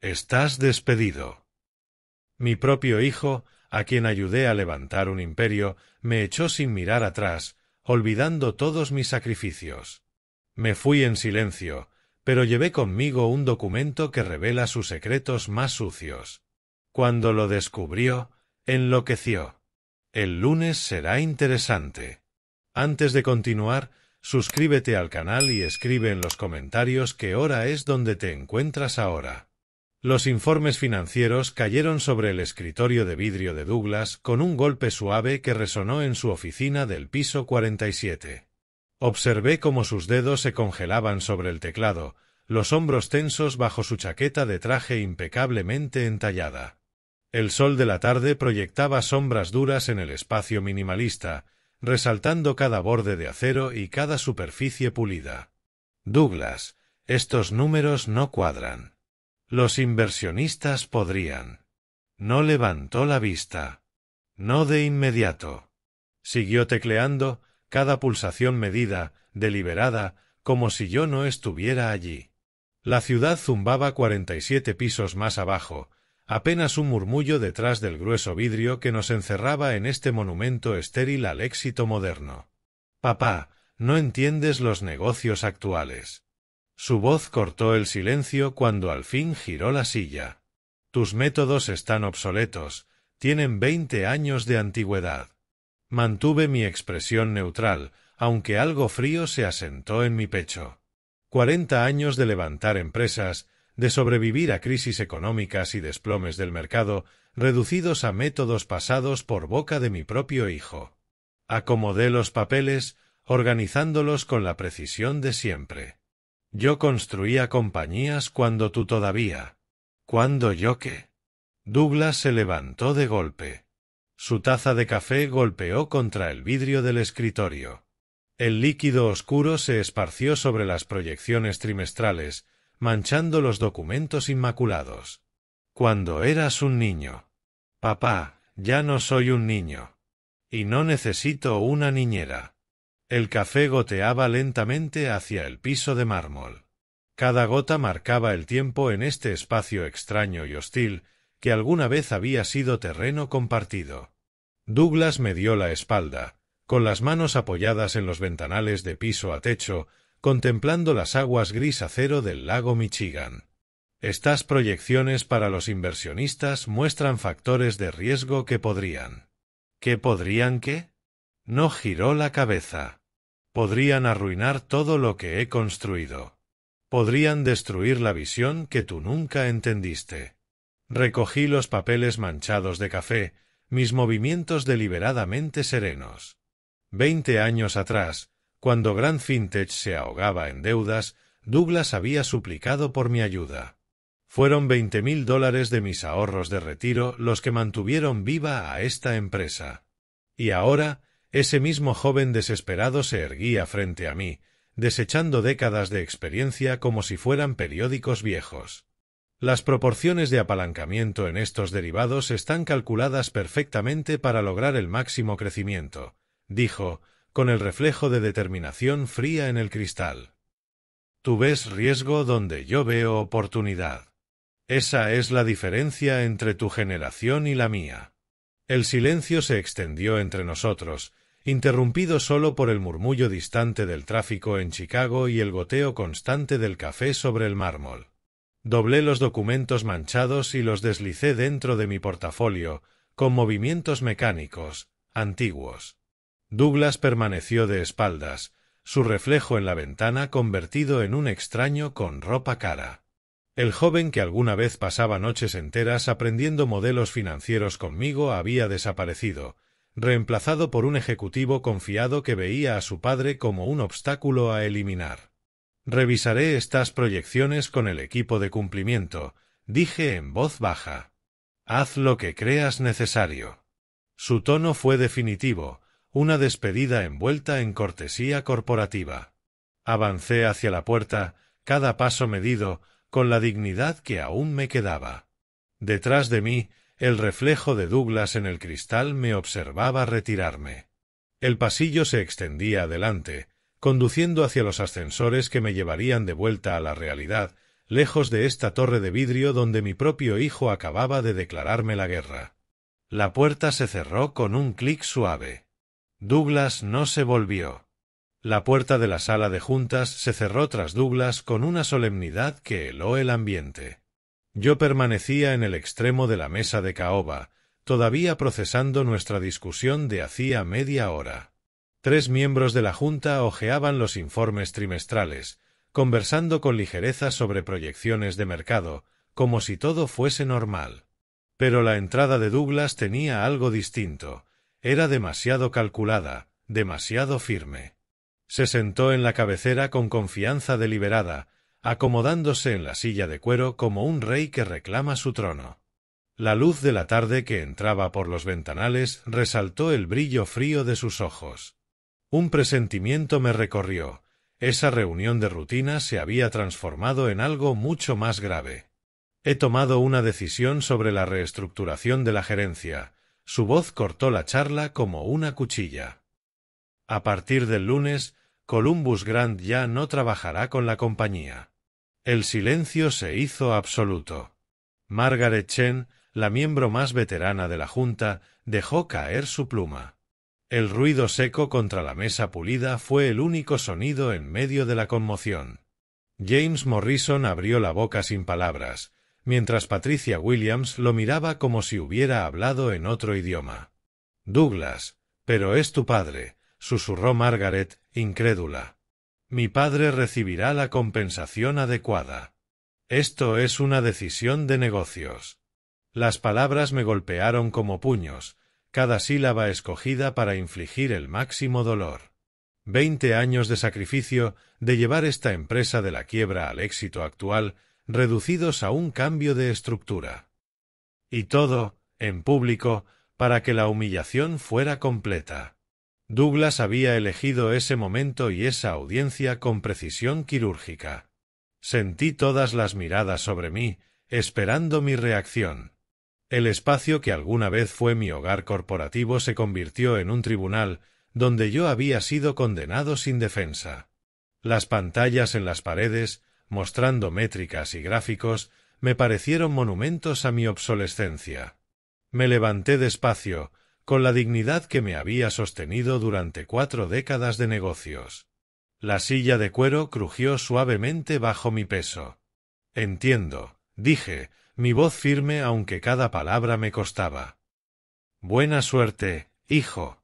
Estás despedido. Mi propio hijo, a quien ayudé a levantar un imperio, me echó sin mirar atrás, olvidando todos mis sacrificios. Me fui en silencio, pero llevé conmigo un documento que revela sus secretos más sucios. Cuando lo descubrió, enloqueció. El lunes será interesante. Antes de continuar, suscríbete al canal y escribe en los comentarios qué hora es donde te encuentras ahora. Los informes financieros cayeron sobre el escritorio de vidrio de Douglas con un golpe suave que resonó en su oficina del piso 47. Observé cómo sus dedos se congelaban sobre el teclado, los hombros tensos bajo su chaqueta de traje impecablemente entallada. El sol de la tarde proyectaba sombras duras en el espacio minimalista, resaltando cada borde de acero y cada superficie pulida. Douglas, estos números no cuadran. Los inversionistas podrían. No levantó la vista. No de inmediato. Siguió tecleando, cada pulsación medida, deliberada, como si yo no estuviera allí. La ciudad zumbaba 47 pisos más abajo, apenas un murmullo detrás del grueso vidrio que nos encerraba en este monumento estéril al éxito moderno. Papá, no entiendes los negocios actuales. Su voz cortó el silencio cuando al fin giró la silla. Tus métodos están obsoletos, tienen 20 años de antigüedad. Mantuve mi expresión neutral, aunque algo frío se asentó en mi pecho. 40 años de levantar empresas, de sobrevivir a crisis económicas y desplomes del mercado, reducidos a métodos pasados por boca de mi propio hijo. Acomodé los papeles, organizándolos con la precisión de siempre. Yo construía compañías cuando tú todavía. ¿Cuándo yo qué? Douglas se levantó de golpe. Su taza de café golpeó contra el vidrio del escritorio. El líquido oscuro se esparció sobre las proyecciones trimestrales, manchando los documentos inmaculados. Cuando eras un niño. Papá, ya no soy un niño. Y no necesito una niñera. El café goteaba lentamente hacia el piso de mármol. Cada gota marcaba el tiempo en este espacio extraño y hostil que alguna vez había sido terreno compartido. Douglas me dio la espalda, con las manos apoyadas en los ventanales de piso a techo, contemplando las aguas gris acero del lago Michigan. Estas proyecciones para los inversionistas muestran factores de riesgo que podrían. ¿Qué podrían qué? No giró la cabeza. Podrían arruinar todo lo que he construido. Podrían destruir la visión que tú nunca entendiste. Recogí los papeles manchados de café, mis movimientos deliberadamente serenos. 20 años atrás, cuando Grand Vintage se ahogaba en deudas, Douglas había suplicado por mi ayuda. Fueron $20,000 de mis ahorros de retiro los que mantuvieron viva a esta empresa. Y ahora, ese mismo joven desesperado se erguía frente a mí, desechando décadas de experiencia como si fueran periódicos viejos. Las proporciones de apalancamiento en estos derivados están calculadas perfectamente para lograr el máximo crecimiento, dijo, con el reflejo de determinación fría en el cristal. Tú ves riesgo donde yo veo oportunidad. Esa es la diferencia entre tu generación y la mía. El silencio se extendió entre nosotros, interrumpido solo por el murmullo distante del tráfico en Chicago y el goteo constante del café sobre el mármol. Doblé los documentos manchados y los deslicé dentro de mi portafolio, con movimientos mecánicos, antiguos. Douglas permaneció de espaldas, su reflejo en la ventana convertido en un extraño con ropa cara. El joven que alguna vez pasaba noches enteras aprendiendo modelos financieros conmigo había desaparecido, reemplazado por un ejecutivo confiado que veía a su padre como un obstáculo a eliminar. Revisaré estas proyecciones con el equipo de cumplimiento, dije en voz baja. Haz lo que creas necesario. Su tono fue definitivo, una despedida envuelta en cortesía corporativa. Avancé hacia la puerta, cada paso medido, con la dignidad que aún me quedaba. Detrás de mí, el reflejo de Douglas en el cristal me observaba retirarme. El pasillo se extendía adelante, conduciendo hacia los ascensores que me llevarían de vuelta a la realidad, lejos de esta torre de vidrio donde mi propio hijo acababa de declararme la guerra. La puerta se cerró con un clic suave. Douglas no se volvió. La puerta de la sala de juntas se cerró tras Douglas con una solemnidad que heló el ambiente. Yo permanecía en el extremo de la mesa de caoba, todavía procesando nuestra discusión de hacía media hora. 3 miembros de la junta hojeaban los informes trimestrales, conversando con ligereza sobre proyecciones de mercado, como si todo fuese normal. Pero la entrada de Douglas tenía algo distinto. Era demasiado calculada, demasiado firme. Se sentó en la cabecera con confianza deliberada, acomodándose en la silla de cuero como un rey que reclama su trono. La luz de la tarde que entraba por los ventanales resaltó el brillo frío de sus ojos. Un presentimiento me recorrió. Esa reunión de rutina se había transformado en algo mucho más grave. He tomado una decisión sobre la reestructuración de la gerencia. Su voz cortó la charla como una cuchilla. A partir del lunes, Columbus Grant ya no trabajará con la compañía. El silencio se hizo absoluto. Margaret Chen, la miembro más veterana de la junta, dejó caer su pluma. El ruido seco contra la mesa pulida fue el único sonido en medio de la conmoción. James Morrison abrió la boca sin palabras, mientras Patricia Williams lo miraba como si hubiera hablado en otro idioma. «Douglas, pero es tu padre», susurró Margaret, incrédula. «Mi padre recibirá la compensación adecuada. Esto es una decisión de negocios». Las palabras me golpearon como puños, cada sílaba escogida para infligir el máximo dolor. 20 años de sacrificio, de llevar esta empresa de la quiebra al éxito actual, reducidos a un cambio de estructura. Y todo, en público, para que la humillación fuera completa. Douglas había elegido ese momento y esa audiencia con precisión quirúrgica. Sentí todas las miradas sobre mí, esperando mi reacción. El espacio que alguna vez fue mi hogar corporativo se convirtió en un tribunal, donde yo había sido condenado sin defensa. Las pantallas en las paredes, mostrando métricas y gráficos, me parecieron monumentos a mi obsolescencia. Me levanté despacio, con la dignidad que me había sostenido durante 4 décadas de negocios. La silla de cuero crujió suavemente bajo mi peso. «Entiendo», dije, mi voz firme aunque cada palabra me costaba. «Buena suerte, hijo».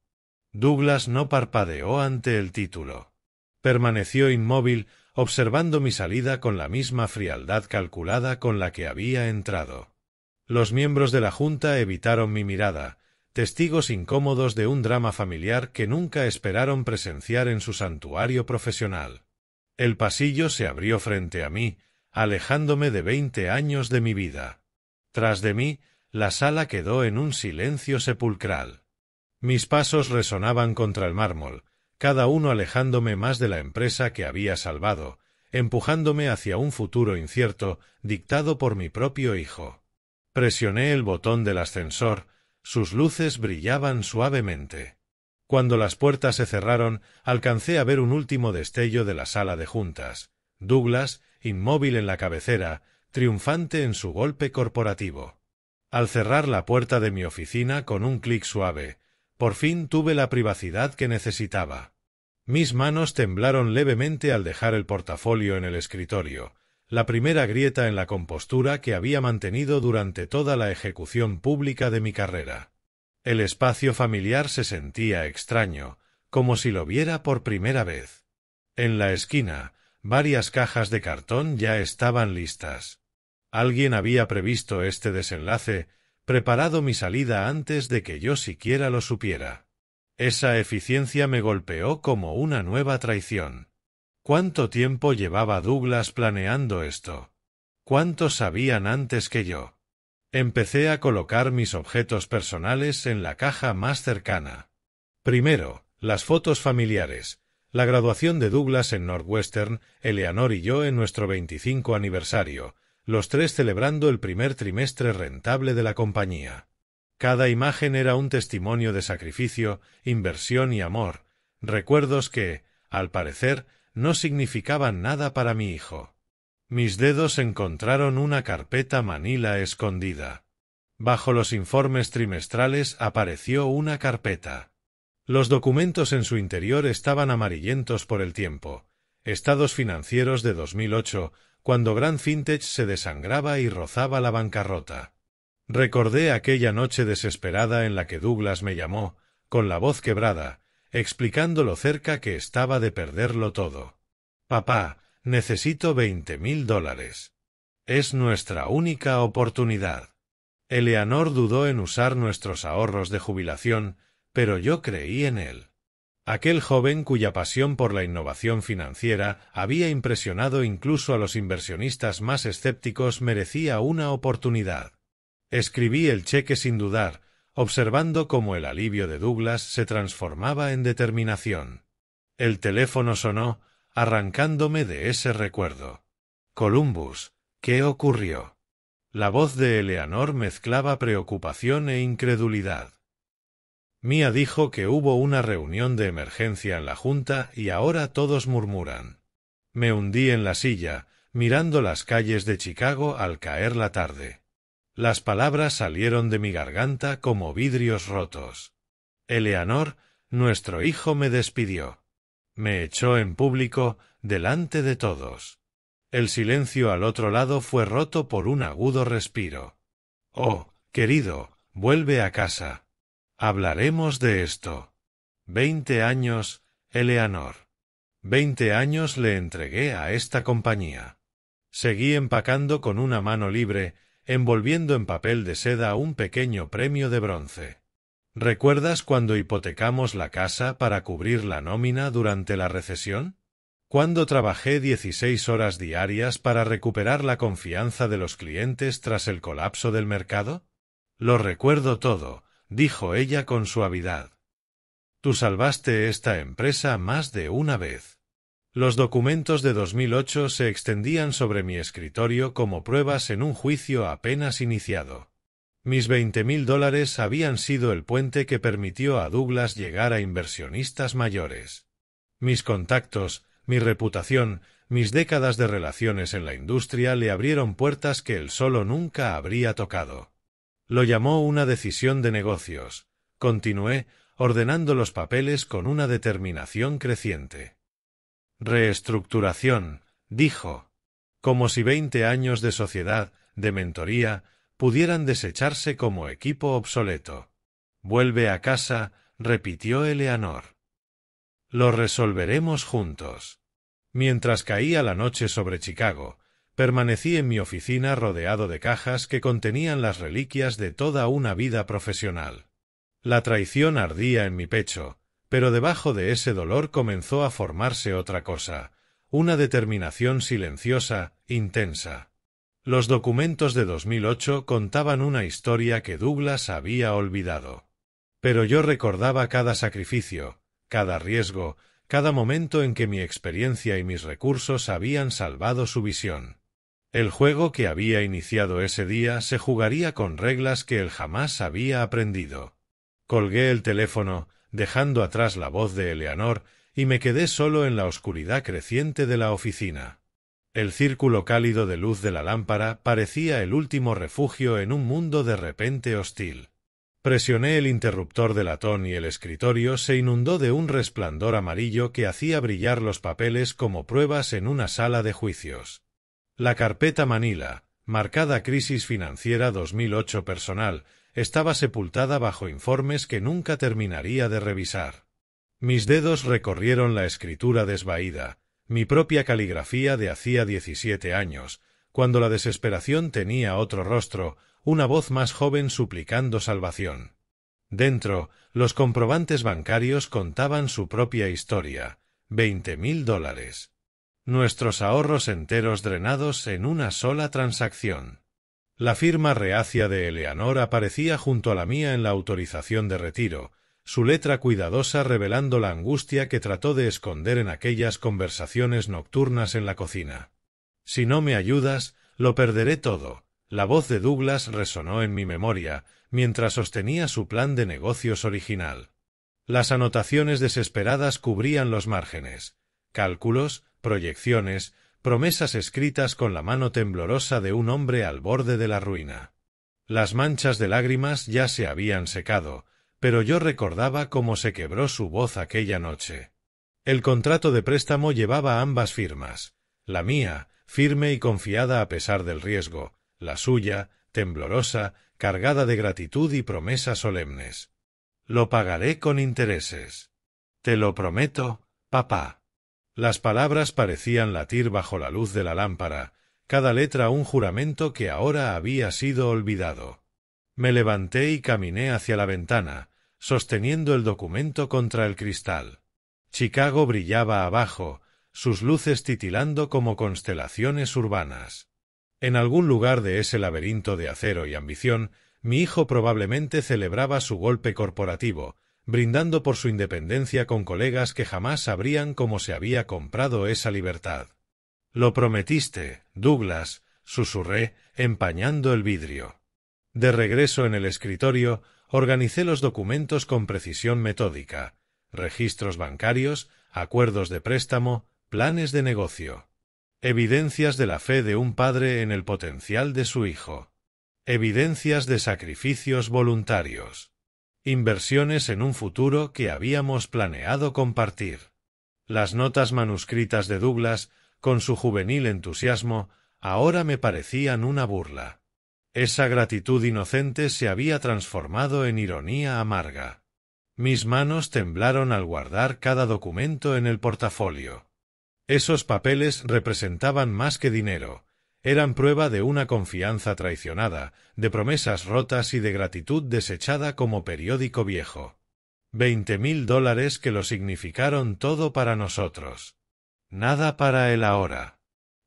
Douglas no parpadeó ante el título. Permaneció inmóvil, observando mi salida con la misma frialdad calculada con la que había entrado. Los miembros de la junta evitaron mi mirada, testigos incómodos de un drama familiar que nunca esperaron presenciar en su santuario profesional. El pasillo se abrió frente a mí, alejándome de 20 años de mi vida. Tras de mí, la sala quedó en un silencio sepulcral. Mis pasos resonaban contra el mármol, cada uno alejándome más de la empresa que había salvado, empujándome hacia un futuro incierto dictado por mi propio hijo. Presioné el botón del ascensor. Sus luces brillaban suavemente. Cuando las puertas se cerraron, alcancé a ver un último destello de la sala de juntas. Douglas, inmóvil en la cabecera, triunfante en su golpe corporativo. Al cerrar la puerta de mi oficina con un clic suave, por fin tuve la privacidad que necesitaba. Mis manos temblaron levemente al dejar el portafolio en el escritorio, la primera grieta en la compostura que había mantenido durante toda la ejecución pública de mi carrera. El espacio familiar se sentía extraño, como si lo viera por primera vez. En la esquina, varias cajas de cartón ya estaban listas. Alguien había previsto este desenlace, preparado mi salida antes de que yo siquiera lo supiera. Esa eficiencia me golpeó como una nueva traición. ¿Cuánto tiempo llevaba Douglas planeando esto? ¿Cuántos sabían antes que yo? Empecé a colocar mis objetos personales en la caja más cercana. Primero, las fotos familiares. La graduación de Douglas en Northwestern, Eleanor y yo en nuestro 25 aniversario, los 3 celebrando el primer trimestre rentable de la compañía. Cada imagen era un testimonio de sacrificio, inversión y amor, recuerdos que, al parecer, no significaban nada para mi hijo. Mis dedos encontraron una carpeta Manila escondida. Bajo los informes trimestrales apareció una carpeta. Los documentos en su interior estaban amarillentos por el tiempo. Estados financieros de 2008, cuando Grand Vintage se desangraba y rozaba la bancarrota. Recordé aquella noche desesperada en la que Douglas me llamó, con la voz quebrada, explicando lo cerca que estaba de perderlo todo. «Papá, necesito $20,000. Es nuestra única oportunidad». Eleanor dudó en usar nuestros ahorros de jubilación, pero yo creí en él. Aquel joven cuya pasión por la innovación financiera había impresionado incluso a los inversionistas más escépticos merecía una oportunidad. Escribí el cheque sin dudar, observando cómo el alivio de Douglas se transformaba en determinación. El teléfono sonó, arrancándome de ese recuerdo. «Columbus, ¿qué ocurrió?». La voz de Eleanor mezclaba preocupación e incredulidad. Mia dijo que hubo una reunión de emergencia en la junta y ahora todos murmuran. Me hundí en la silla, mirando las calles de Chicago al caer la tarde. Las palabras salieron de mi garganta como vidrios rotos. Eleanor, nuestro hijo me despidió. Me echó en público, delante de todos. El silencio al otro lado fue roto por un agudo respiro. «Oh, querido, vuelve a casa. Hablaremos de esto». 20 años, Eleanor. 20 años le entregué a esta compañía. Seguí empacando con una mano libre, envolviendo en papel de seda un pequeño premio de bronce. ¿Recuerdas cuando hipotecamos la casa para cubrir la nómina durante la recesión? ¿Cuándo trabajé 16 horas diarias para recuperar la confianza de los clientes tras el colapso del mercado? Lo recuerdo todo, dijo ella con suavidad. Tú salvaste esta empresa más de una vez. Los documentos de 2008 se extendían sobre mi escritorio como pruebas en un juicio apenas iniciado. Mis $20,000 habían sido el puente que permitió a Douglas llegar a inversionistas mayores. Mis contactos, mi reputación, mis décadas de relaciones en la industria le abrieron puertas que él solo nunca habría tocado. Lo llamó una decisión de negocios. Continué, ordenando los papeles con una determinación creciente. Reestructuración, dijo. Como si 20 años de sociedad, de mentoría, pudieran desecharse como equipo obsoleto. Vuelve a casa, repitió Eleanor. Lo resolveremos juntos. Mientras caía la noche sobre Chicago, permanecí en mi oficina rodeado de cajas que contenían las reliquias de toda una vida profesional. La traición ardía en mi pecho, pero debajo de ese dolor comenzó a formarse otra cosa, una determinación silenciosa, intensa. Los documentos de 2008 contaban una historia que Douglas había olvidado. Pero yo recordaba cada sacrificio, cada riesgo, cada momento en que mi experiencia y mis recursos habían salvado su visión. El juego que había iniciado ese día se jugaría con reglas que él jamás había aprendido. Colgué el teléfono, dejando atrás la voz de Eleanor, y me quedé solo en la oscuridad creciente de la oficina. El círculo cálido de luz de la lámpara parecía el último refugio en un mundo de repente hostil. Presioné el interruptor de latón y el escritorio se inundó de un resplandor amarillo que hacía brillar los papeles como pruebas en una sala de juicios. La carpeta Manila, marcada Crisis Financiera 2008 personal, estaba sepultada bajo informes que nunca terminaría de revisar. Mis dedos recorrieron la escritura desvaída, mi propia caligrafía de hacía 17 años, cuando la desesperación tenía otro rostro, una voz más joven suplicando salvación. Dentro, los comprobantes bancarios contaban su propia historia, $20,000. Nuestros ahorros enteros drenados en una sola transacción. La firma reacia de Eleanor aparecía junto a la mía en la autorización de retiro, su letra cuidadosa revelando la angustia que trató de esconder en aquellas conversaciones nocturnas en la cocina. Si no me ayudas, lo perderé todo. La voz de Douglas resonó en mi memoria, mientras sostenía su plan de negocios original. Las anotaciones desesperadas cubrían los márgenes. Cálculos, proyecciones, promesas escritas con la mano temblorosa de un hombre al borde de la ruina. Las manchas de lágrimas ya se habían secado, pero yo recordaba cómo se quebró su voz aquella noche. El contrato de préstamo llevaba ambas firmas, la mía, firme y confiada a pesar del riesgo, la suya, temblorosa, cargada de gratitud y promesas solemnes. Lo pagaré con intereses. Te lo prometo, papá. Las palabras parecían latir bajo la luz de la lámpara, cada letra un juramento que ahora había sido olvidado. Me levanté y caminé hacia la ventana, sosteniendo el documento contra el cristal. Chicago brillaba abajo, sus luces titilando como constelaciones urbanas. En algún lugar de ese laberinto de acero y ambición, mi hijo probablemente celebraba su golpe corporativo, brindando por su independencia con colegas que jamás sabrían cómo se había comprado esa libertad. «Lo prometiste, Douglas», susurré, empañando el vidrio. De regreso en el escritorio, organicé los documentos con precisión metódica: registros bancarios, acuerdos de préstamo, planes de negocio. Evidencias de la fe de un padre en el potencial de su hijo. Evidencias de sacrificios voluntarios. Inversiones en un futuro que habíamos planeado compartir. Las notas manuscritas de Douglas, con su juvenil entusiasmo, ahora me parecían una burla. Esa gratitud inocente se había transformado en ironía amarga. Mis manos temblaron al guardar cada documento en el portafolio. Esos papeles representaban más que dinero, eran prueba de una confianza traicionada, de promesas rotas y de gratitud desechada como periódico viejo. $20,000 que lo significaron todo para nosotros. Nada para el ahora.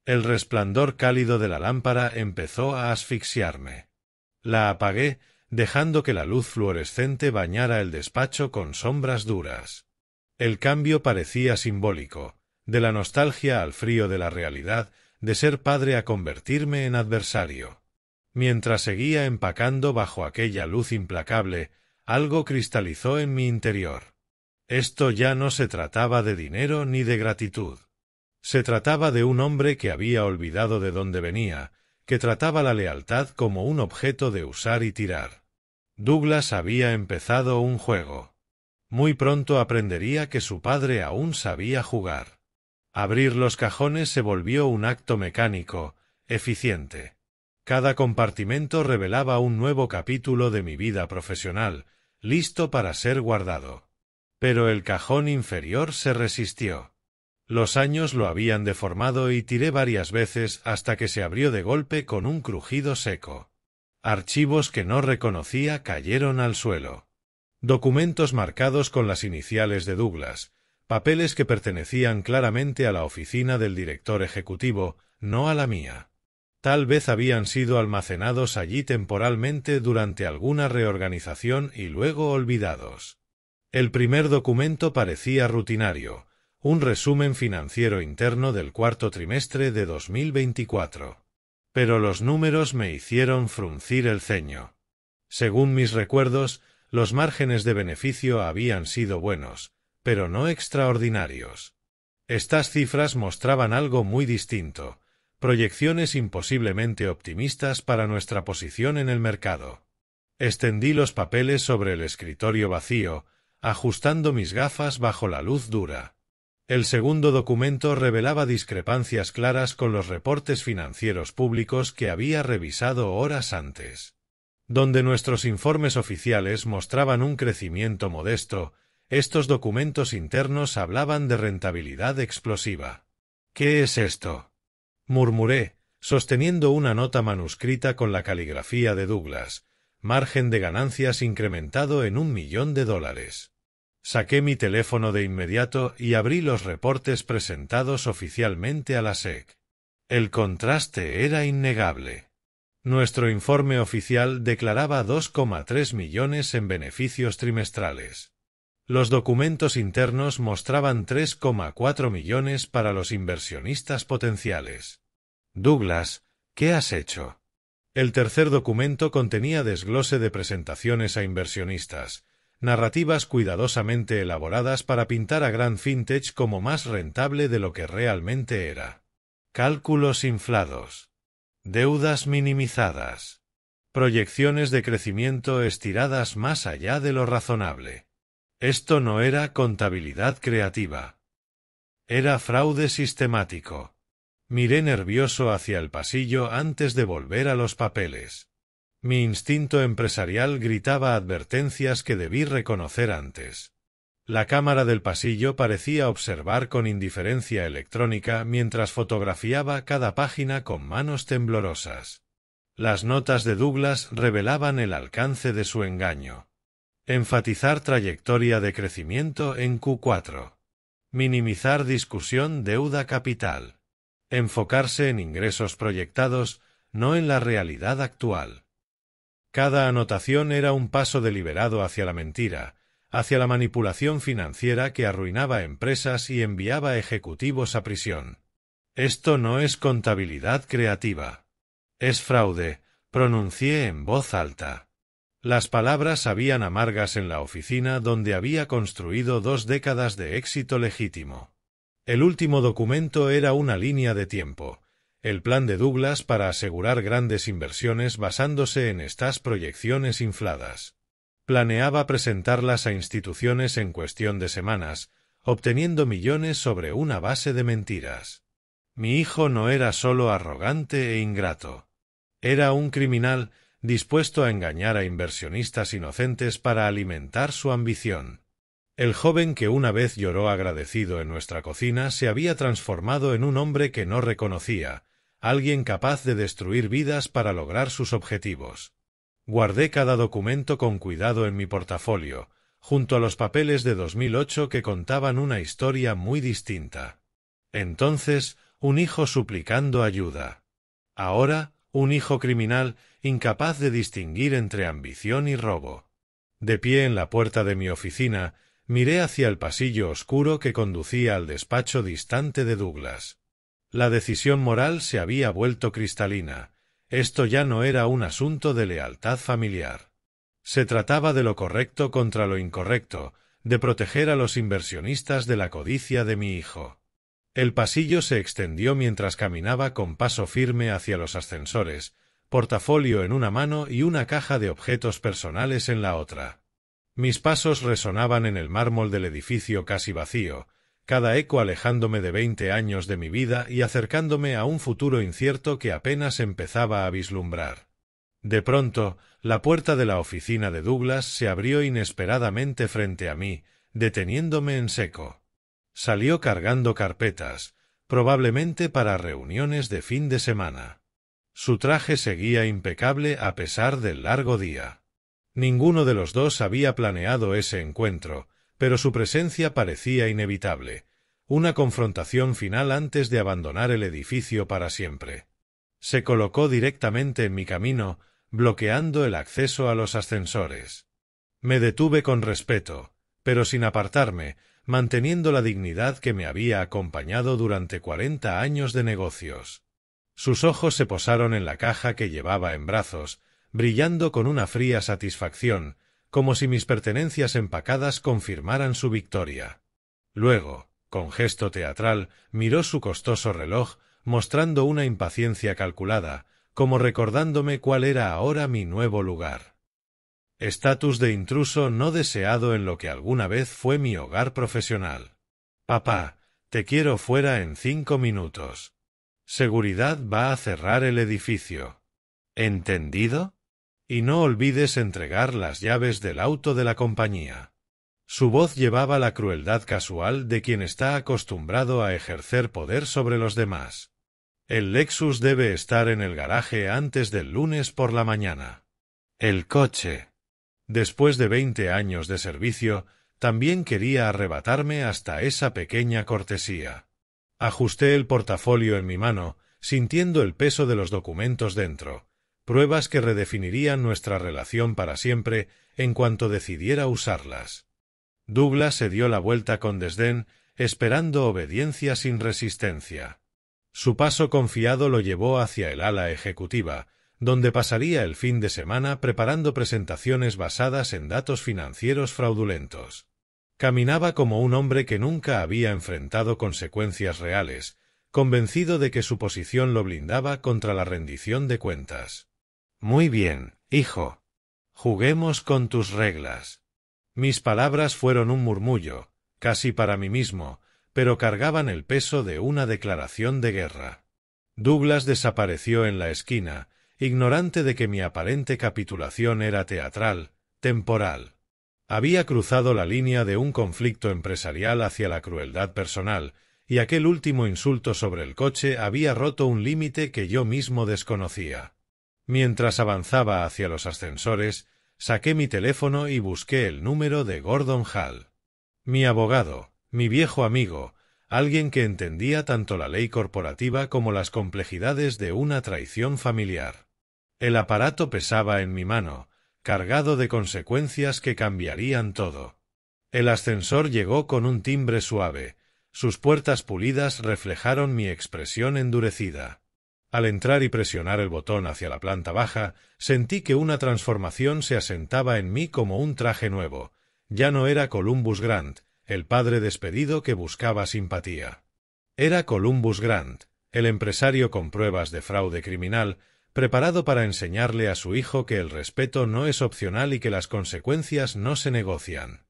El resplandor cálido de la lámpara empezó a asfixiarme. La apagué, dejando que la luz fluorescente bañara el despacho con sombras duras. El cambio parecía simbólico, de la nostalgia al frío de la realidad, de ser padre a convertirme en adversario. Mientras seguía empacando bajo aquella luz implacable, algo cristalizó en mi interior. Esto ya no se trataba de dinero ni de gratitud. Se trataba de un hombre que había olvidado de dónde venía, que trataba la lealtad como un objeto de usar y tirar. Douglas había empezado un juego. Muy pronto aprendería que su padre aún sabía jugar. Abrir los cajones se volvió un acto mecánico, eficiente. Cada compartimento revelaba un nuevo capítulo de mi vida profesional, listo para ser guardado. Pero el cajón inferior se resistió. Los años lo habían deformado y tiré varias veces hasta que se abrió de golpe con un crujido seco. Archivos que no reconocía cayeron al suelo. Documentos marcados con las iniciales de Douglas, papeles que pertenecían claramente a la oficina del director ejecutivo, no a la mía. Tal vez habían sido almacenados allí temporalmente durante alguna reorganización y luego olvidados. El primer documento parecía rutinario, un resumen financiero interno del cuarto trimestre de 2024. Pero los números me hicieron fruncir el ceño. Según mis recuerdos, los márgenes de beneficio habían sido buenos, pero no extraordinarios. Estas cifras mostraban algo muy distinto, proyecciones imposiblemente optimistas para nuestra posición en el mercado. Extendí los papeles sobre el escritorio vacío, ajustando mis gafas bajo la luz dura. El segundo documento revelaba discrepancias claras con los reportes financieros públicos que había revisado horas antes. Donde nuestros informes oficiales mostraban un crecimiento modesto, estos documentos internos hablaban de rentabilidad explosiva. «¿Qué es esto?», murmuré, sosteniendo una nota manuscrita con la caligrafía de Douglas: margen de ganancias incrementado en $1.000.000. Saqué mi teléfono de inmediato y abrí los reportes presentados oficialmente a la SEC. El contraste era innegable. Nuestro informe oficial declaraba 2,3 millones en beneficios trimestrales. Los documentos internos mostraban 3,4 millones para los inversionistas potenciales. «Douglas, ¿qué has hecho?». El tercer documento contenía desglose de presentaciones a inversionistas, narrativas cuidadosamente elaboradas para pintar a Grand Fintech como más rentable de lo que realmente era. Cálculos inflados. Deudas minimizadas. Proyecciones de crecimiento estiradas más allá de lo razonable. Esto no era contabilidad creativa. Era fraude sistemático. Miré nervioso hacia el pasillo antes de volver a los papeles. Mi instinto empresarial gritaba advertencias que debí reconocer antes. La cámara del pasillo parecía observar con indiferencia electrónica mientras fotografiaba cada página con manos temblorosas. Las notas de Douglas revelaban el alcance de su engaño. Enfatizar trayectoria de crecimiento en Q4. Minimizar discusión deuda capital. Enfocarse en ingresos proyectados, no en la realidad actual. Cada anotación era un paso deliberado hacia la mentira, hacia la manipulación financiera que arruinaba empresas y enviaba ejecutivos a prisión. Esto no es contabilidad creativa. Es fraude, pronuncié en voz alta. Las palabras sabían amargas en la oficina donde había construido 2 décadas de éxito legítimo. El último documento era una línea de tiempo, el plan de Douglas para asegurar grandes inversiones basándose en estas proyecciones infladas. Planeaba presentarlas a instituciones en cuestión de semanas, obteniendo millones sobre una base de mentiras. Mi hijo no era solo arrogante e ingrato. Era un criminal dispuesto a engañar a inversionistas inocentes para alimentar su ambición. El joven que una vez lloró agradecido en nuestra cocina se había transformado en un hombre que no reconocía, alguien capaz de destruir vidas para lograr sus objetivos. Guardé cada documento con cuidado en mi portafolio, junto a los papeles de 2008 que contaban una historia muy distinta. Entonces, un hijo suplicando ayuda. Ahora, un hijo criminal incapaz de distinguir entre ambición y robo. De pie en la puerta de mi oficina, miré hacia el pasillo oscuro que conducía al despacho distante de Douglas. La decisión moral se había vuelto cristalina. Esto ya no era un asunto de lealtad familiar. Se trataba de lo correcto contra lo incorrecto, de proteger a los inversionistas de la codicia de mi hijo. El pasillo se extendió mientras caminaba con paso firme hacia los ascensores, portafolio en una mano y una caja de objetos personales en la otra. Mis pasos resonaban en el mármol del edificio casi vacío, cada eco alejándome de 20 años de mi vida y acercándome a un futuro incierto que apenas empezaba a vislumbrar. De pronto, la puerta de la oficina de Douglas se abrió inesperadamente frente a mí, deteniéndome en seco. Salió cargando carpetas, probablemente para reuniones de fin de semana. Su traje seguía impecable a pesar del largo día. Ninguno de los dos había planeado ese encuentro, pero su presencia parecía inevitable, una confrontación final antes de abandonar el edificio para siempre. Se colocó directamente en mi camino, bloqueando el acceso a los ascensores. Me detuve con respeto, pero sin apartarme, manteniendo la dignidad que me había acompañado durante 40 años de negocios. Sus ojos se posaron en la caja que llevaba en brazos, brillando con una fría satisfacción, como si mis pertenencias empacadas confirmaran su victoria. Luego, con gesto teatral, miró su costoso reloj, mostrando una impaciencia calculada, como recordándome cuál era ahora mi nuevo lugar. Estatus de intruso no deseado en lo que alguna vez fue mi hogar profesional. Papá, te quiero fuera en 5 minutos. Seguridad va a cerrar el edificio. ¿Entendido? Y no olvides entregar las llaves del auto de la compañía. Su voz llevaba la crueldad casual de quien está acostumbrado a ejercer poder sobre los demás. El Lexus debe estar en el garaje antes del lunes por la mañana. El coche. Después de 20 años de servicio, también quería arrebatarme hasta esa pequeña cortesía. Ajusté el portafolio en mi mano, sintiendo el peso de los documentos dentro, pruebas que redefinirían nuestra relación para siempre en cuanto decidiera usarlas. Douglas se dio la vuelta con desdén, esperando obediencia sin resistencia. Su paso confiado lo llevó hacia el ala ejecutiva, donde pasaría el fin de semana preparando presentaciones basadas en datos financieros fraudulentos. Caminaba como un hombre que nunca había enfrentado consecuencias reales, convencido de que su posición lo blindaba contra la rendición de cuentas. «Muy bien, hijo. Juguemos con tus reglas». Mis palabras fueron un murmullo, casi para mí mismo, pero cargaban el peso de una declaración de guerra. Douglas desapareció en la esquina, ignorante de que mi aparente capitulación era teatral, temporal. Había cruzado la línea de un conflicto empresarial hacia la crueldad personal, y aquel último insulto sobre el coche había roto un límite que yo mismo desconocía. Mientras avanzaba hacia los ascensores, saqué mi teléfono y busqué el número de Gordon Hall. Mi abogado, mi viejo amigo, alguien que entendía tanto la ley corporativa como las complejidades de una traición familiar. El aparato pesaba en mi mano, cargado de consecuencias que cambiarían todo. El ascensor llegó con un timbre suave, sus puertas pulidas reflejaron mi expresión endurecida. Al entrar y presionar el botón hacia la planta baja, sentí que una transformación se asentaba en mí como un traje nuevo. Ya no era Columbus Grant, el padre despedido que buscaba simpatía. Era Columbus Grant, el empresario con pruebas de fraude criminal, preparado para enseñarle a su hijo que el respeto no es opcional y que las consecuencias no se negocian.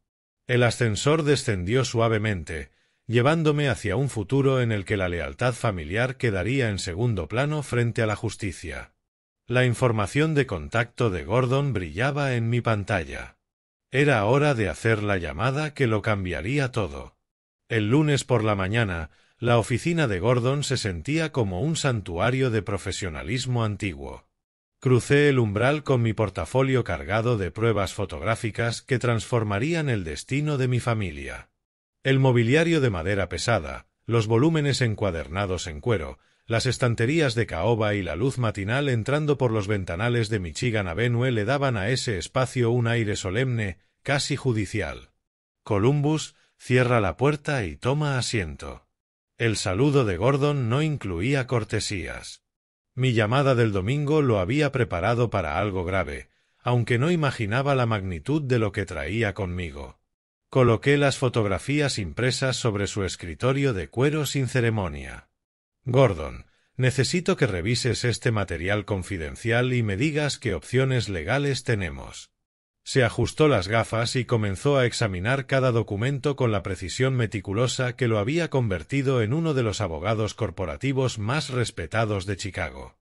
El ascensor descendió suavemente, llevándome hacia un futuro en el que la lealtad familiar quedaría en segundo plano frente a la justicia. La información de contacto de Gordon brillaba en mi pantalla. Era hora de hacer la llamada que lo cambiaría todo. El lunes por la mañana, la oficina de Gordon se sentía como un santuario de profesionalismo antiguo. Crucé el umbral con mi portafolio cargado de pruebas fotográficas que transformarían el destino de mi familia. El mobiliario de madera pesada, los volúmenes encuadernados en cuero, las estanterías de caoba y la luz matinal entrando por los ventanales de Michigan Avenue le daban a ese espacio un aire solemne, casi judicial. Columbus, cierra la puerta y toma asiento. El saludo de Gordon no incluía cortesías. Mi llamada del domingo lo había preparado para algo grave, aunque no imaginaba la magnitud de lo que traía conmigo. Coloqué las fotografías impresas sobre su escritorio de cuero sin ceremonia. Gordon, necesito que revises este material confidencial y me digas qué opciones legales tenemos. Se ajustó las gafas y comenzó a examinar cada documento con la precisión meticulosa que lo había convertido en uno de los abogados corporativos más respetados de Chicago.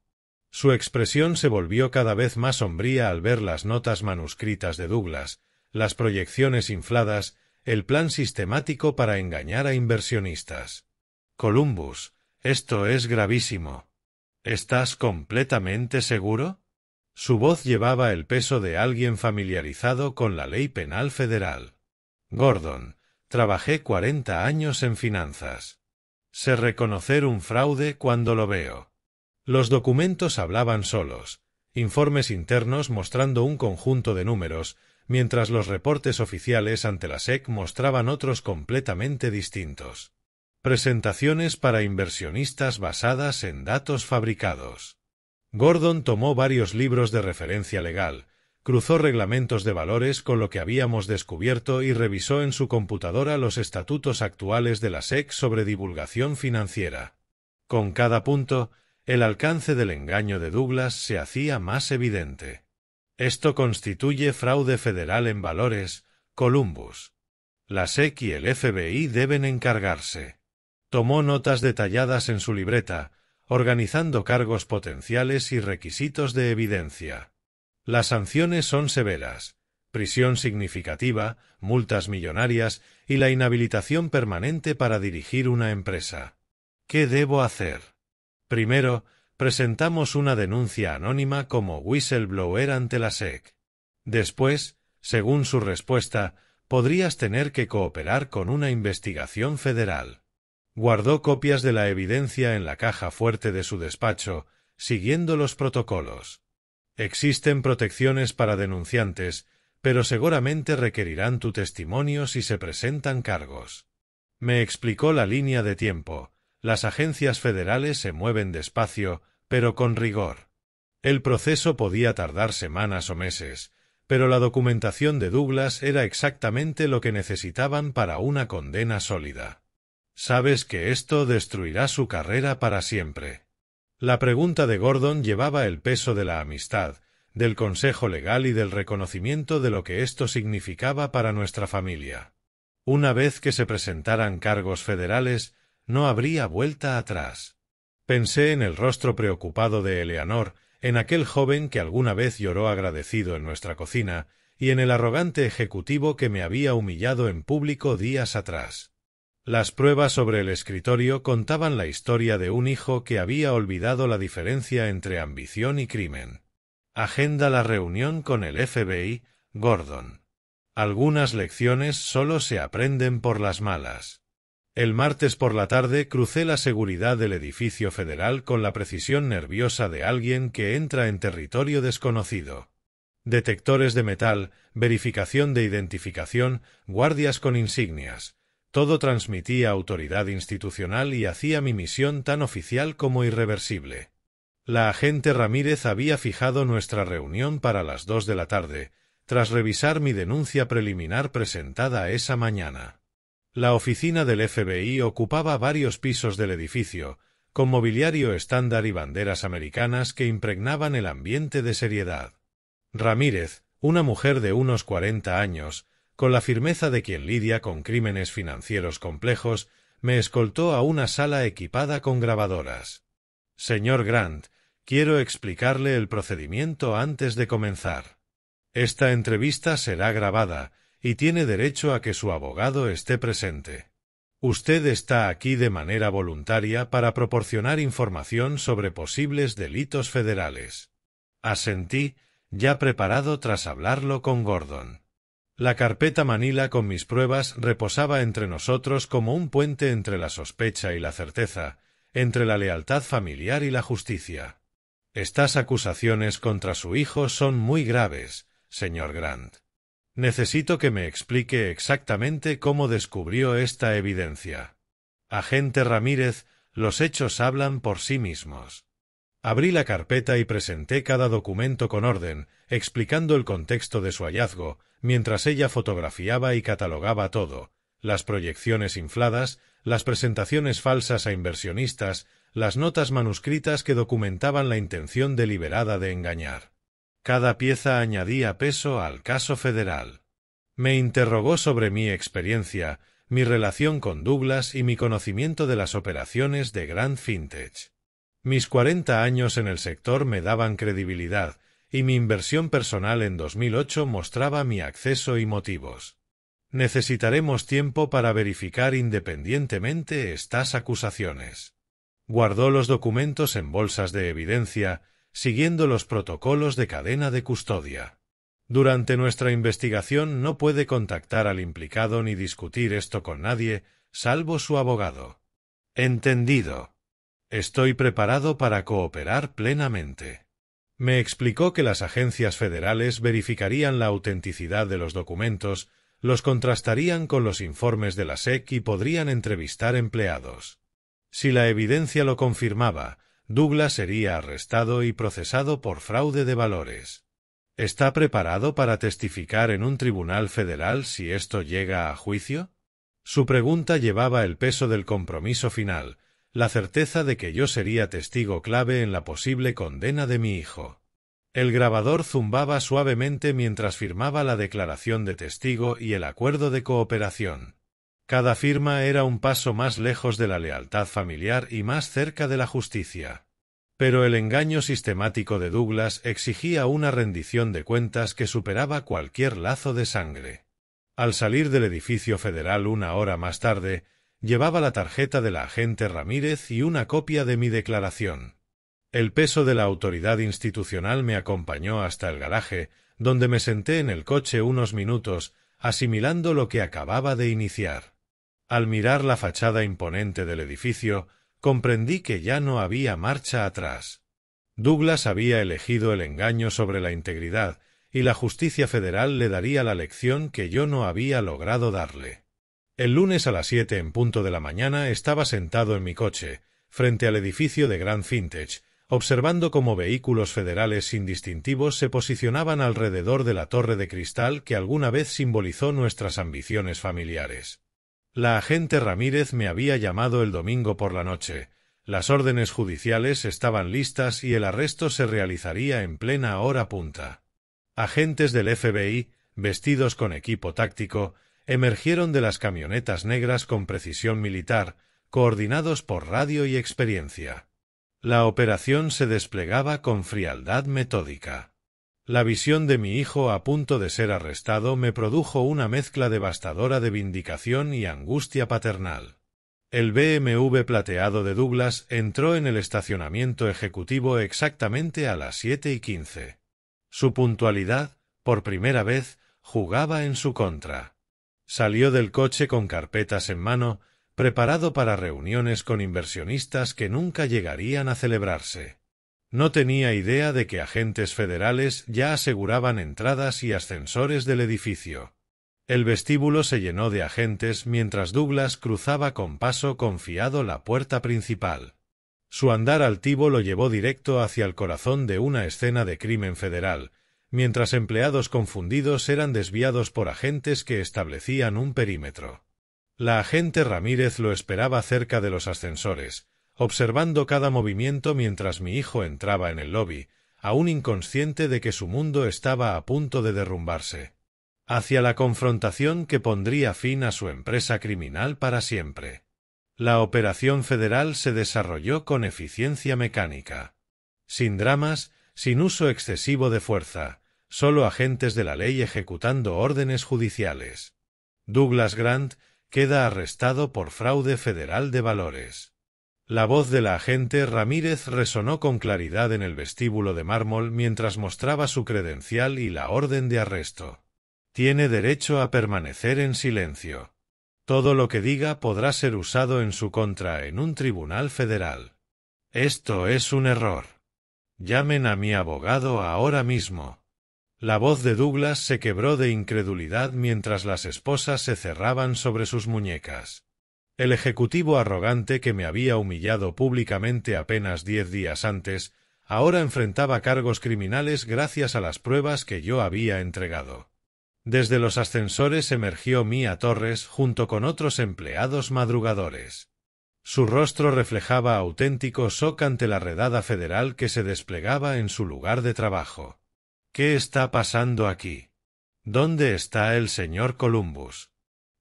Su expresión se volvió cada vez más sombría al ver las notas manuscritas de Douglas, las proyecciones infladas, el plan sistemático para engañar a inversionistas. Columbus, esto es gravísimo. ¿Estás completamente seguro? Su voz llevaba el peso de alguien familiarizado con la ley penal federal. Gordon, trabajé 40 años en finanzas. Sé reconocer un fraude cuando lo veo. Los documentos hablaban solos, informes internos mostrando un conjunto de números, mientras los reportes oficiales ante la SEC mostraban otros completamente distintos. Presentaciones para inversionistas basadas en datos fabricados. Gordon tomó varios libros de referencia legal, cruzó reglamentos de valores con lo que habíamos descubierto y revisó en su computadora los estatutos actuales de la SEC sobre divulgación financiera. Con cada punto, el alcance del engaño de Douglas se hacía más evidente. Esto constituye fraude federal en valores, Columbus. La SEC y el FBI deben encargarse. Tomó notas detalladas en su libreta, organizando cargos potenciales y requisitos de evidencia. Las sanciones son severas: prisión significativa, multas millonarias y la inhabilitación permanente para dirigir una empresa. ¿Qué debo hacer? Primero, presentamos una denuncia anónima como whistleblower ante la SEC. Después, según su respuesta, podrías tener que cooperar con una investigación federal. Guardó copias de la evidencia en la caja fuerte de su despacho, siguiendo los protocolos. Existen protecciones para denunciantes, pero seguramente requerirán tu testimonio si se presentan cargos. Me explicó la línea de tiempo. Las agencias federales se mueven despacio, pero con rigor. El proceso podía tardar semanas o meses, pero la documentación de Douglas era exactamente lo que necesitaban para una condena sólida. Sabes que esto destruirá su carrera para siempre. La pregunta de Gordon llevaba el peso de la amistad, del consejo legal y del reconocimiento de lo que esto significaba para nuestra familia. Una vez que se presentaran cargos federales, no habría vuelta atrás. Pensé en el rostro preocupado de Eleanor, en aquel joven que alguna vez lloró agradecido en nuestra cocina, y en el arrogante ejecutivo que me había humillado en público días atrás. Las pruebas sobre el escritorio contaban la historia de un hijo que había olvidado la diferencia entre ambición y crimen. Agenda la reunión con el FBI, Gordon. Algunas lecciones solo se aprenden por las malas. El martes por la tarde crucé la seguridad del edificio federal con la precisión nerviosa de alguien que entra en territorio desconocido. Detectores de metal, verificación de identificación, guardias con insignias. Todo transmitía autoridad institucional y hacía mi misión tan oficial como irreversible. La agente Ramírez había fijado nuestra reunión para las 2 de la tarde, tras revisar mi denuncia preliminar presentada esa mañana. La oficina del FBI ocupaba varios pisos del edificio, con mobiliario estándar y banderas americanas que impregnaban el ambiente de seriedad. Ramírez, una mujer de unos 40 años, con la firmeza de quien lidia con crímenes financieros complejos, me escoltó a una sala equipada con grabadoras. Señor Grant, quiero explicarle el procedimiento antes de comenzar. Esta entrevista será grabada, y tiene derecho a que su abogado esté presente. Usted está aquí de manera voluntaria para proporcionar información sobre posibles delitos federales. Asentí, ya preparado tras hablarlo con Gordon. La carpeta Manila con mis pruebas reposaba entre nosotros como un puente entre la sospecha y la certeza, entre la lealtad familiar y la justicia. Estas acusaciones contra su hijo son muy graves, señor Grant. Necesito que me explique exactamente cómo descubrió esta evidencia. Agente Ramírez, los hechos hablan por sí mismos. Abrí la carpeta y presenté cada documento con orden, explicando el contexto de su hallazgo, mientras ella fotografiaba y catalogaba todo: las proyecciones infladas, las presentaciones falsas a inversionistas, las notas manuscritas que documentaban la intención deliberada de engañar. Cada pieza añadía peso al caso federal. Me interrogó sobre mi experiencia, mi relación con Douglas y mi conocimiento de las operaciones de Grand Vintage. Mis 40 años en el sector me daban credibilidad, y mi inversión personal en 2008 mostraba mi acceso y motivos. Necesitaremos tiempo para verificar independientemente estas acusaciones. Guardó los documentos en bolsas de evidencia, siguiendo los protocolos de cadena de custodia. Durante nuestra investigación no puede contactar al implicado ni discutir esto con nadie, salvo su abogado. Entendido. Estoy preparado para cooperar plenamente. Me explicó que las agencias federales verificarían la autenticidad de los documentos, los contrastarían con los informes de la SEC y podrían entrevistar empleados. Si la evidencia lo confirmaba, Douglas sería arrestado y procesado por fraude de valores. ¿Está preparado para testificar en un tribunal federal si esto llega a juicio? Su pregunta llevaba el peso del compromiso final, la certeza de que yo sería testigo clave en la posible condena de mi hijo. El grabador zumbaba suavemente mientras firmaba la declaración de testigo y el acuerdo de cooperación. Cada firma era un paso más lejos de la lealtad familiar y más cerca de la justicia. Pero el engaño sistemático de Douglas exigía una rendición de cuentas que superaba cualquier lazo de sangre. Al salir del edificio federal una hora más tarde, llevaba la tarjeta de la agente Ramírez y una copia de mi declaración. El peso de la autoridad institucional me acompañó hasta el garaje, donde me senté en el coche unos minutos, asimilando lo que acababa de iniciar. Al mirar la fachada imponente del edificio, comprendí que ya no había marcha atrás. Douglas había elegido el engaño sobre la integridad, y la justicia federal le daría la lección que yo no había logrado darle. El lunes a las 7 en punto de la mañana estaba sentado en mi coche, frente al edificio de Grand Vintage, observando cómo vehículos federales sin distintivos se posicionaban alrededor de la torre de cristal que alguna vez simbolizó nuestras ambiciones familiares. La agente Ramírez me había llamado el domingo por la noche. Las órdenes judiciales estaban listas y el arresto se realizaría en plena hora punta. Agentes del FBI, vestidos con equipo táctico, emergieron de las camionetas negras con precisión militar, coordinados por radio y experiencia. La operación se desplegaba con frialdad metódica. La visión de mi hijo a punto de ser arrestado me produjo una mezcla devastadora de vindicación y angustia paternal. El BMW plateado de Douglas entró en el estacionamiento ejecutivo exactamente a las 7:15. Su puntualidad, por primera vez, jugaba en su contra. Salió del coche con carpetas en mano, preparado para reuniones con inversionistas que nunca llegarían a celebrarse. No tenía idea de que agentes federales ya aseguraban entradas y ascensores del edificio. El vestíbulo se llenó de agentes mientras Douglas cruzaba con paso confiado la puerta principal. Su andar altivo lo llevó directo hacia el corazón de una escena de crimen federal, mientras empleados confundidos eran desviados por agentes que establecían un perímetro. La agente Ramírez lo esperaba cerca de los ascensores, observando cada movimiento mientras mi hijo entraba en el lobby, aún inconsciente de que su mundo estaba a punto de derrumbarse, hacia la confrontación que pondría fin a su empresa criminal para siempre. La operación federal se desarrolló con eficiencia mecánica. Sin dramas, sin uso excesivo de fuerza, solo agentes de la ley ejecutando órdenes judiciales. Douglas Grant queda arrestado por fraude federal de valores. La voz de la agente Ramírez resonó con claridad en el vestíbulo de mármol mientras mostraba su credencial y la orden de arresto. Tiene derecho a permanecer en silencio. Todo lo que diga podrá ser usado en su contra en un tribunal federal. Esto es un error. Llamen a mi abogado ahora mismo. La voz de Douglas se quebró de incredulidad mientras las esposas se cerraban sobre sus muñecas. El ejecutivo arrogante que me había humillado públicamente apenas 10 días antes, ahora enfrentaba cargos criminales gracias a las pruebas que yo había entregado. Desde los ascensores emergió Mia Torres junto con otros empleados madrugadores. Su rostro reflejaba auténtico shock ante la redada federal que se desplegaba en su lugar de trabajo. ¿Qué está pasando aquí? ¿Dónde está el señor Columbus?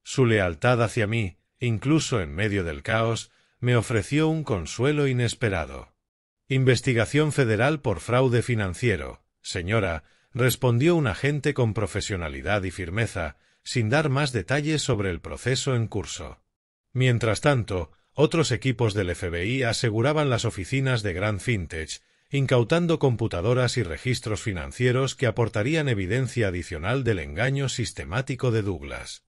Su lealtad hacia mí, incluso en medio del caos, me ofreció un consuelo inesperado. Investigación federal por fraude financiero, señora, respondió un agente con profesionalidad y firmeza, sin dar más detalles sobre el proceso en curso. Mientras tanto, otros equipos del FBI aseguraban las oficinas de Grand Vintage, incautando computadoras y registros financieros que aportarían evidencia adicional del engaño sistemático de Douglas.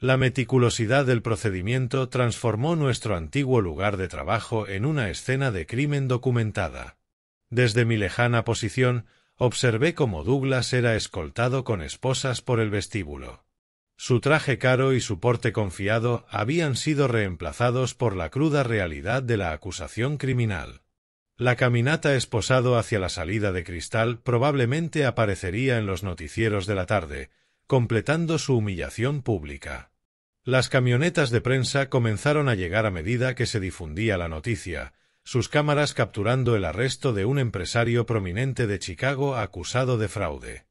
La meticulosidad del procedimiento transformó nuestro antiguo lugar de trabajo en una escena de crimen documentada. Desde mi lejana posición, observé cómo Douglas era escoltado con esposas por el vestíbulo. Su traje caro y su porte confiado habían sido reemplazados por la cruda realidad de la acusación criminal. La caminata esposado hacia la salida de cristal probablemente aparecería en los noticieros de la tarde, completando su humillación pública. Las camionetas de prensa comenzaron a llegar a medida que se difundía la noticia, sus cámaras capturando el arresto de un empresario prominente de Chicago acusado de fraude.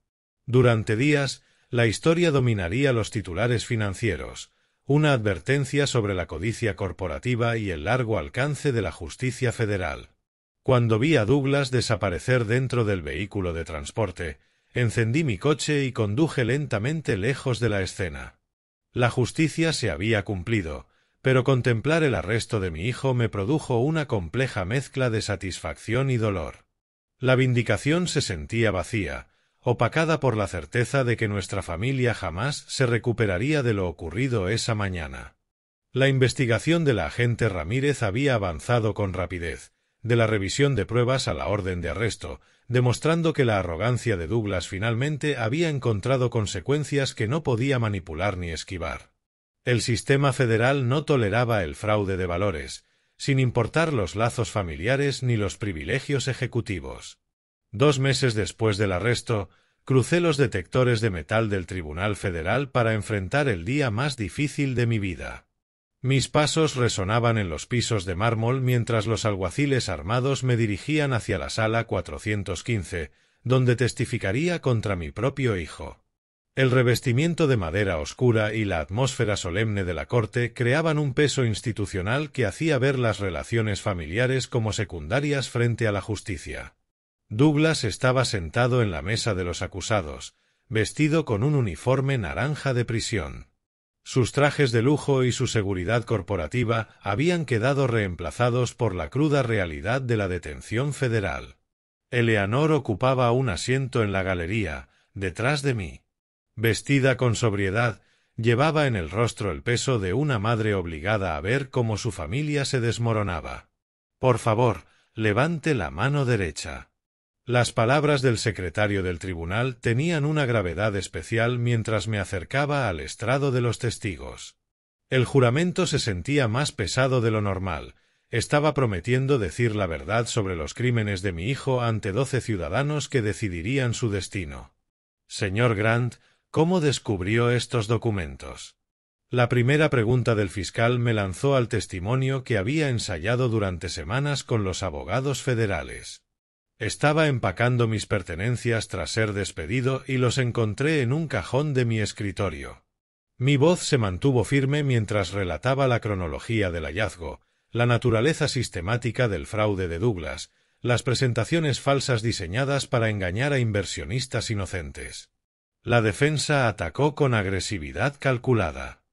Durante días, la historia dominaría los titulares financieros, una advertencia sobre la codicia corporativa y el largo alcance de la justicia federal. Cuando vi a Douglas desaparecer dentro del vehículo de transporte, encendí mi coche y conduje lentamente lejos de la escena. La justicia se había cumplido, pero contemplar el arresto de mi hijo me produjo una compleja mezcla de satisfacción y dolor. La vindicación se sentía vacía, opacada por la certeza de que nuestra familia jamás se recuperaría de lo ocurrido esa mañana. La investigación de la agente Ramírez había avanzado con rapidez, de la revisión de pruebas a la orden de arresto, demostrando que la arrogancia de Douglas finalmente había encontrado consecuencias que no podía manipular ni esquivar. El sistema federal no toleraba el fraude de valores, sin importar los lazos familiares ni los privilegios ejecutivos. 2 meses después del arresto, crucé los detectores de metal del Tribunal Federal para enfrentar el día más difícil de mi vida. Mis pasos resonaban en los pisos de mármol mientras los alguaciles armados me dirigían hacia la sala 415, donde testificaría contra mi propio hijo. El revestimiento de madera oscura y la atmósfera solemne de la corte creaban un peso institucional que hacía ver las relaciones familiares como secundarias frente a la justicia. Douglas estaba sentado en la mesa de los acusados, vestido con un uniforme naranja de prisión. Sus trajes de lujo y su seguridad corporativa habían quedado reemplazados por la cruda realidad de la detención federal. Eleanor ocupaba un asiento en la galería, detrás de mí. Vestida con sobriedad, llevaba en el rostro el peso de una madre obligada a ver cómo su familia se desmoronaba. «Por favor, levante la mano derecha». Las palabras del secretario del tribunal tenían una gravedad especial mientras me acercaba al estrado de los testigos. El juramento se sentía más pesado de lo normal. Estaba prometiendo decir la verdad sobre los crímenes de mi hijo ante 12 ciudadanos que decidirían su destino. «Señor Grant, ¿cómo descubrió estos documentos?». La primera pregunta del fiscal me lanzó al testimonio que había ensayado durante semanas con los abogados federales. Estaba empacando mis pertenencias tras ser despedido y los encontré en un cajón de mi escritorio. Mi voz se mantuvo firme mientras relataba la cronología del hallazgo, la naturaleza sistemática del fraude de Douglas, las presentaciones falsas diseñadas para engañar a inversionistas inocentes. La defensa atacó con agresividad calculada.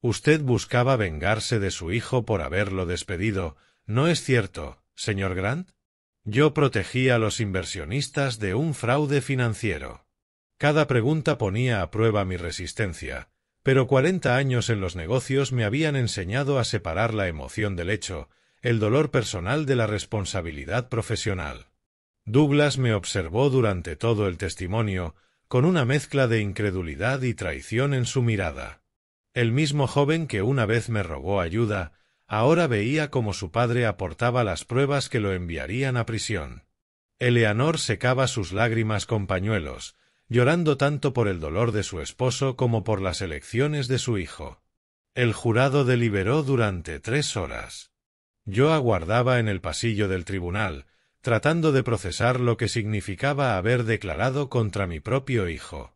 «Usted buscaba vengarse de su hijo por haberlo despedido, ¿no es cierto, señor Grant?». Yo protegí a los inversionistas de un fraude financiero. Cada pregunta ponía a prueba mi resistencia, pero 40 años en los negocios me habían enseñado a separar la emoción del hecho, el dolor personal de la responsabilidad profesional. Douglas me observó durante todo el testimonio, con una mezcla de incredulidad y traición en su mirada. El mismo joven que una vez me rogó ayuda, ahora veía cómo su padre aportaba las pruebas que lo enviarían a prisión. Eleanor secaba sus lágrimas con pañuelos, llorando tanto por el dolor de su esposo como por las elecciones de su hijo. El jurado deliberó durante 3 horas. Yo aguardaba en el pasillo del tribunal, tratando de procesar lo que significaba haber declarado contra mi propio hijo.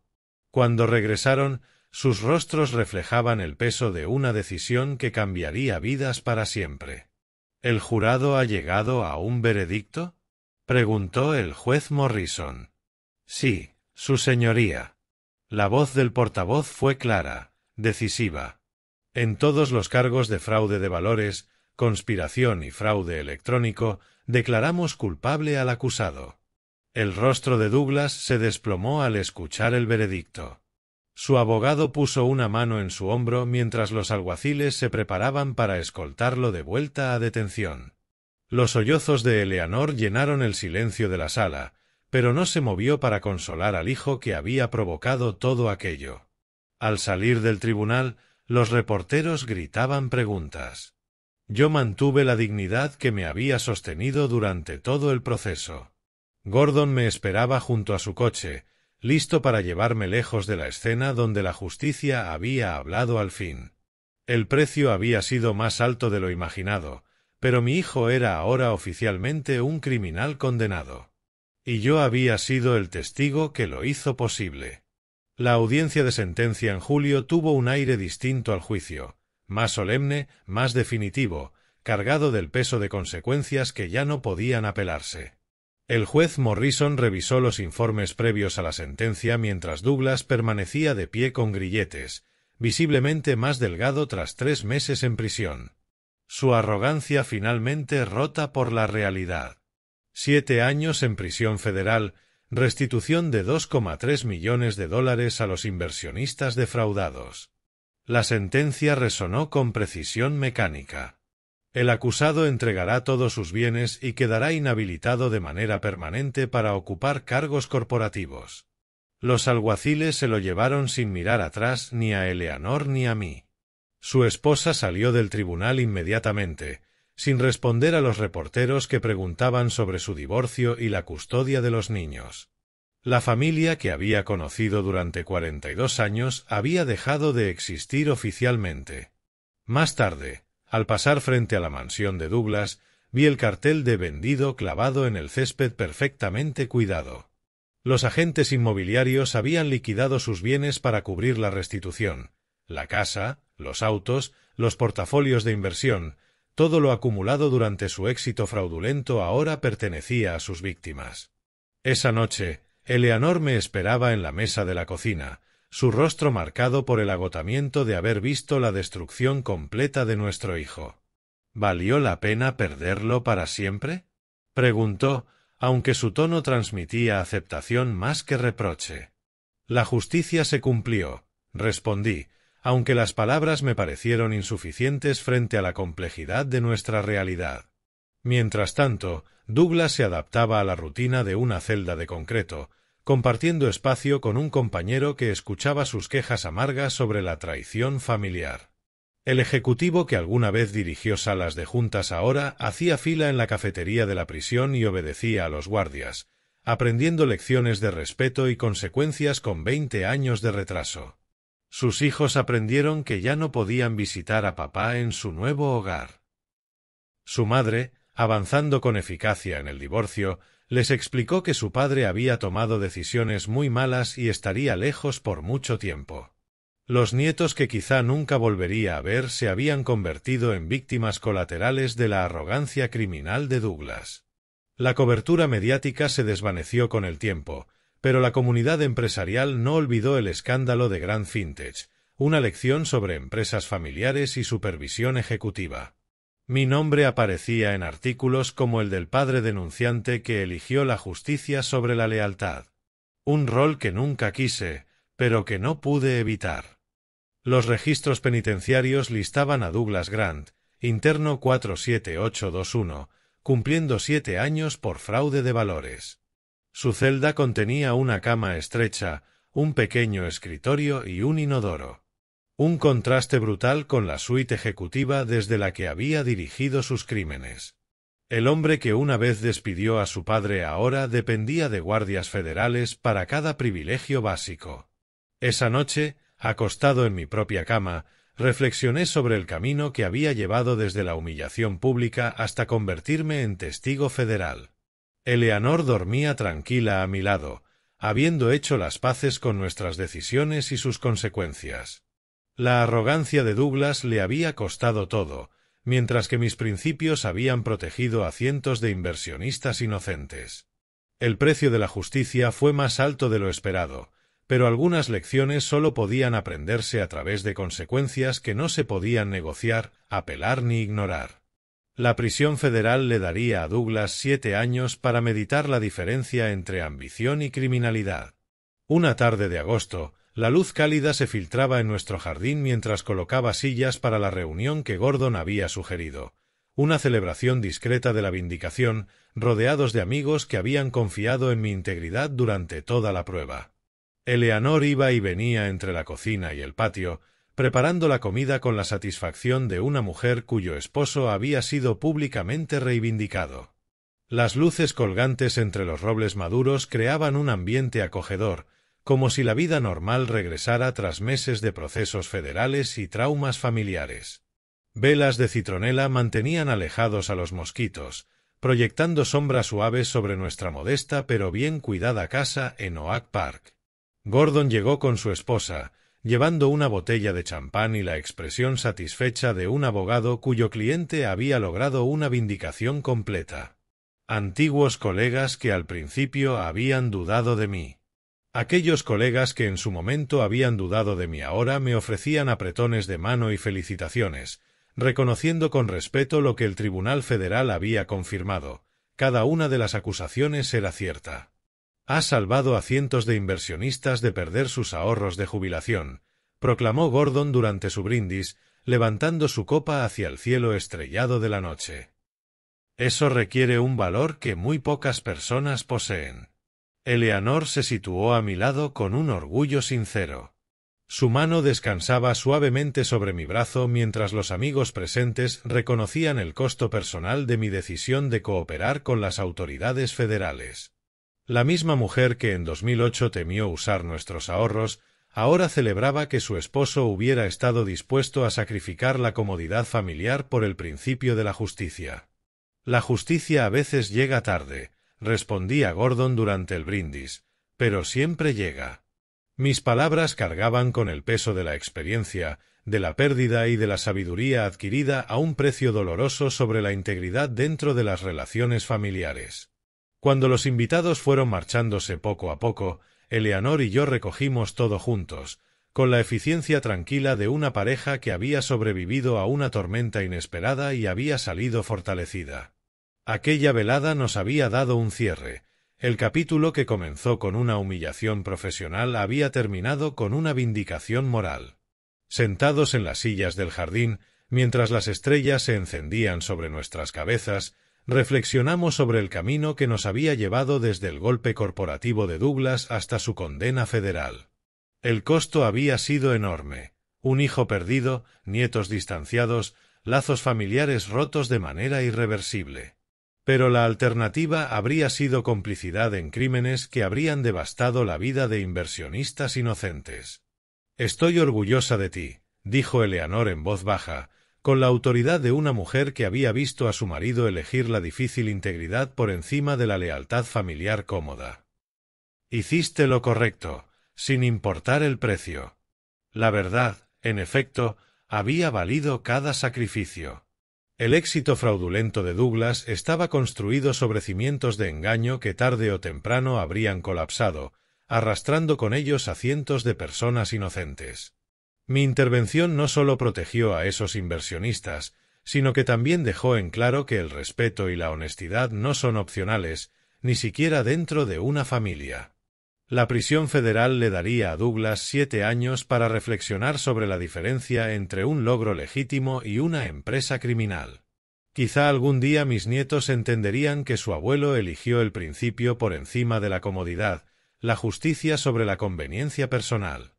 Cuando regresaron, sus rostros reflejaban el peso de una decisión que cambiaría vidas para siempre. ¿El jurado ha llegado a un veredicto?, preguntó el juez Morrison. Sí, su señoría. La voz del portavoz fue clara, decisiva. En todos los cargos de fraude de valores, conspiración y fraude electrónico, declaramos culpable al acusado. El rostro de Douglas se desplomó al escuchar el veredicto. Su abogado puso una mano en su hombro mientras los alguaciles se preparaban para escoltarlo de vuelta a detención. Los sollozos de Eleanor llenaron el silencio de la sala, pero no se movió para consolar al hijo que había provocado todo aquello. Al salir del tribunal, los reporteros gritaban preguntas. Yo mantuve la dignidad que me había sostenido durante todo el proceso. Gordon me esperaba junto a su coche, listo para llevarme lejos de la escena donde la justicia había hablado al fin. El precio había sido más alto de lo imaginado, pero mi hijo era ahora oficialmente un criminal condenado. Y yo había sido el testigo que lo hizo posible. La audiencia de sentencia en julio tuvo un aire distinto al juicio, más solemne, más definitivo, cargado del peso de consecuencias que ya no podían apelarse. El juez Morrison revisó los informes previos a la sentencia mientras Douglas permanecía de pie con grilletes, visiblemente más delgado tras 3 meses en prisión. Su arrogancia finalmente rota por la realidad. 7 años en prisión federal, restitución de $2,3 millones a los inversionistas defraudados. La sentencia resonó con precisión mecánica. El acusado entregará todos sus bienes y quedará inhabilitado de manera permanente para ocupar cargos corporativos. Los alguaciles se lo llevaron sin mirar atrás ni a Eleanor ni a mí. Su esposa salió del tribunal inmediatamente, sin responder a los reporteros que preguntaban sobre su divorcio y la custodia de los niños. La familia que había conocido durante 42 años había dejado de existir oficialmente. Más tarde, al pasar frente a la mansión de Douglas, vi el cartel de vendido clavado en el césped perfectamente cuidado. Los agentes inmobiliarios habían liquidado sus bienes para cubrir la restitución. La casa, los autos, los portafolios de inversión, todo lo acumulado durante su éxito fraudulento ahora pertenecía a sus víctimas. Esa noche, Eleanor me esperaba en la mesa de la cocina, su rostro marcado por el agotamiento de haber visto la destrucción completa de nuestro hijo. ¿Valió la pena perderlo para siempre?, preguntó, aunque su tono transmitía aceptación más que reproche. La justicia se cumplió, respondí, aunque las palabras me parecieron insuficientes frente a la complejidad de nuestra realidad. Mientras tanto, Douglas se adaptaba a la rutina de una celda de concreto, compartiendo espacio con un compañero que escuchaba sus quejas amargas sobre la traición familiar. El ejecutivo que alguna vez dirigió salas de juntas ahora hacía fila en la cafetería de la prisión y obedecía a los guardias, aprendiendo lecciones de respeto y consecuencias con 20 años de retraso. Sus hijos aprendieron que ya no podían visitar a papá en su nuevo hogar. Su madre, avanzando con eficacia en el divorcio, les explicó que su padre había tomado decisiones muy malas y estaría lejos por mucho tiempo. Los nietos que quizá nunca volvería a ver se habían convertido en víctimas colaterales de la arrogancia criminal de Douglas. La cobertura mediática se desvaneció con el tiempo, pero la comunidad empresarial no olvidó el escándalo de Grand Vintage, una lección sobre empresas familiares y supervisión ejecutiva. Mi nombre aparecía en artículos como el del padre denunciante que eligió la justicia sobre la lealtad. Un rol que nunca quise, pero que no pude evitar. Los registros penitenciarios listaban a Douglas Grant, interno 47821, cumpliendo 7 años por fraude de valores. Su celda contenía una cama estrecha, un pequeño escritorio y un inodoro. Un contraste brutal con la suite ejecutiva desde la que había dirigido sus crímenes. El hombre que una vez despidió a su padre ahora dependía de guardias federales para cada privilegio básico. Esa noche, acostado en mi propia cama, reflexioné sobre el camino que había llevado desde la humillación pública hasta convertirme en testigo federal. Eleanor dormía tranquila a mi lado, habiendo hecho las paces con nuestras decisiones y sus consecuencias. La arrogancia de Douglas le había costado todo, mientras que mis principios habían protegido a cientos de inversionistas inocentes. El precio de la justicia fue más alto de lo esperado, pero algunas lecciones solo podían aprenderse a través de consecuencias que no se podían negociar, apelar ni ignorar. La prisión federal le daría a Douglas 7 años para meditar la diferencia entre ambición y criminalidad. Una tarde de agosto, la luz cálida se filtraba en nuestro jardín mientras colocaba sillas para la reunión que Gordon había sugerido, una celebración discreta de la vindicación, rodeados de amigos que habían confiado en mi integridad durante toda la prueba. Eleanor iba y venía entre la cocina y el patio, preparando la comida con la satisfacción de una mujer cuyo esposo había sido públicamente reivindicado. Las luces colgantes entre los robles maduros creaban un ambiente acogedor, como si la vida normal regresara tras meses de procesos federales y traumas familiares. Velas de citronela mantenían alejados a los mosquitos, proyectando sombras suaves sobre nuestra modesta pero bien cuidada casa en Oak Park. Gordon llegó con su esposa, llevando una botella de champán y la expresión satisfecha de un abogado cuyo cliente había logrado una vindicación completa. Antiguos colegas que al principio habían dudado de mí. Aquellos colegas que en su momento habían dudado de mí ahora me ofrecían apretones de mano y felicitaciones, reconociendo con respeto lo que el Tribunal Federal había confirmado: cada una de las acusaciones era cierta. «Ha salvado a cientos de inversionistas de perder sus ahorros de jubilación», proclamó Gordon durante su brindis, levantando su copa hacia el cielo estrellado de la noche. «Eso requiere un valor que muy pocas personas poseen». Eleanor se situó a mi lado con un orgullo sincero. Su mano descansaba suavemente sobre mi brazo mientras los amigos presentes reconocían el costo personal de mi decisión de cooperar con las autoridades federales. La misma mujer que en 2008 temió usar nuestros ahorros, ahora celebraba que su esposo hubiera estado dispuesto a sacrificar la comodidad familiar por el principio de la justicia. La justicia a veces llega tarde, respondía Gordon durante el brindis, pero siempre llega. Mis palabras cargaban con el peso de la experiencia, de la pérdida y de la sabiduría adquirida a un precio doloroso sobre la integridad dentro de las relaciones familiares. Cuando los invitados fueron marchándose poco a poco, Eleanor y yo recogimos todo juntos, con la eficiencia tranquila de una pareja que había sobrevivido a una tormenta inesperada y había salido fortalecida. Aquella velada nos había dado un cierre. El capítulo que comenzó con una humillación profesional había terminado con una vindicación moral. Sentados en las sillas del jardín, mientras las estrellas se encendían sobre nuestras cabezas, reflexionamos sobre el camino que nos había llevado desde el golpe corporativo de Douglas hasta su condena federal. El costo había sido enorme: un hijo perdido, nietos distanciados, lazos familiares rotos de manera irreversible. Pero la alternativa habría sido complicidad en crímenes que habrían devastado la vida de inversionistas inocentes. «Estoy orgullosa de ti», dijo Eleanor en voz baja, con la autoridad de una mujer que había visto a su marido elegir la difícil integridad por encima de la lealtad familiar cómoda. «Hiciste lo correcto, sin importar el precio». La verdad, en efecto, había valido cada sacrificio. El éxito fraudulento de Douglas estaba construido sobre cimientos de engaño que tarde o temprano habrían colapsado, arrastrando con ellos a cientos de personas inocentes. Mi intervención no solo protegió a esos inversionistas, sino que también dejó en claro que el respeto y la honestidad no son opcionales, ni siquiera dentro de una familia. La prisión federal le daría a Douglas 7 años para reflexionar sobre la diferencia entre un logro legítimo y una empresa criminal. Quizá algún día mis nietos entenderían que su abuelo eligió el principio por encima de la comodidad, la justicia sobre la conveniencia personal.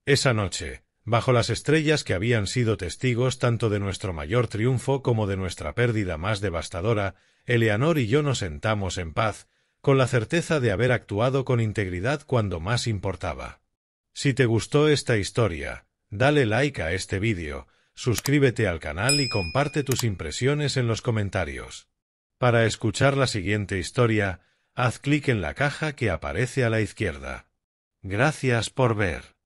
Esa noche, bajo las estrellas que habían sido testigos tanto de nuestro mayor triunfo como de nuestra pérdida más devastadora, Eleanor y yo nos sentamos en paz, con la certeza de haber actuado con integridad cuando más importaba. Si te gustó esta historia, dale like a este vídeo, suscríbete al canal y comparte tus impresiones en los comentarios. Para escuchar la siguiente historia, haz clic en la caja que aparece a la izquierda. Gracias por ver.